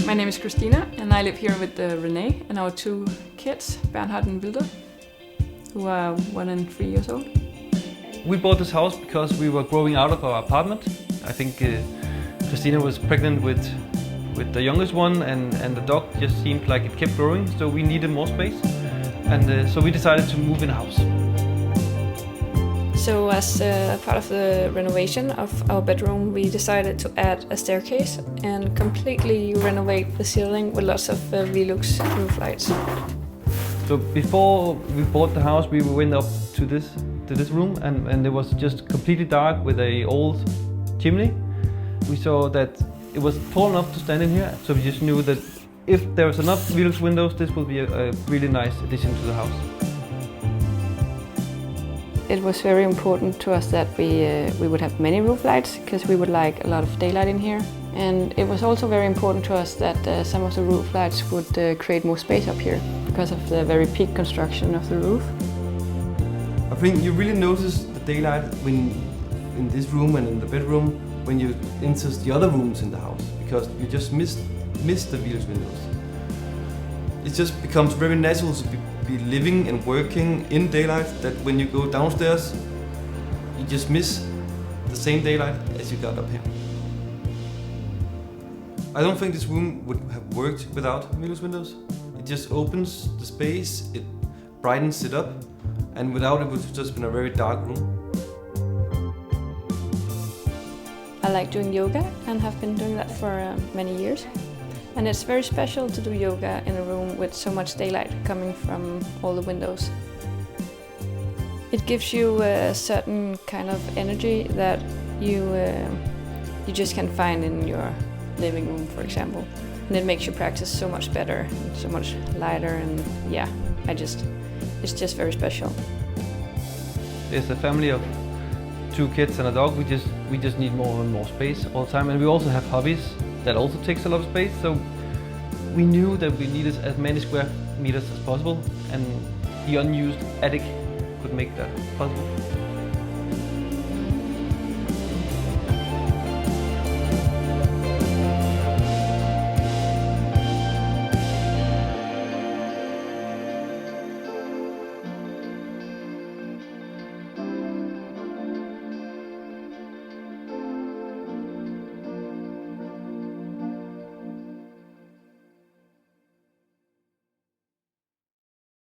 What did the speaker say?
My name is Kristina and I live here with René and our two kids, Bernhard and Wilder, who are 1 and 3 years old. We bought this house because we were growing out of our apartment. I think Kristina was pregnant with the youngest one and the dog just seemed like it kept growing, so we needed more space. And so we decided to move in a house. So as part of the renovation of our bedroom, we decided to add a staircase and completely renovate the ceiling with lots of VELUX roof lights. So before we bought the house, we went up to this room and it was just completely dark with an old chimney. We saw that it was tall enough to stand in here, so we just knew that if there was enough VELUX windows, this would be a really nice addition to the house. It was very important to us that we would have many roof lights because we would like a lot of daylight in here. And it was also very important to us that some of the roof lights would create more space up here because of the very peak construction of the roof. I think you really notice the daylight in this room and in the bedroom when you enter the other rooms in the house, because you just miss the VELUX windows. It just becomes very natural to be living and working in daylight, that when you go downstairs you just miss the same daylight as you got up here. I don't think this room would have worked without VELUX windows. It just opens the space, it brightens it up, and without it would have just been a very dark room. I like doing yoga and have been doing that for many years. And it's very special to do yoga in a room with so much daylight coming from all the windows. It gives you a certain kind of energy that you just can't find in your living room, for example. And it makes your practice so much better, so much lighter, and yeah, it's just very special. It's a family of 2 kids and a dog. We just need more and more space all the time, and we also have hobbies that also takes a lot of space, so we knew that we needed as many square meters as possible, and the unused attic could make that possible.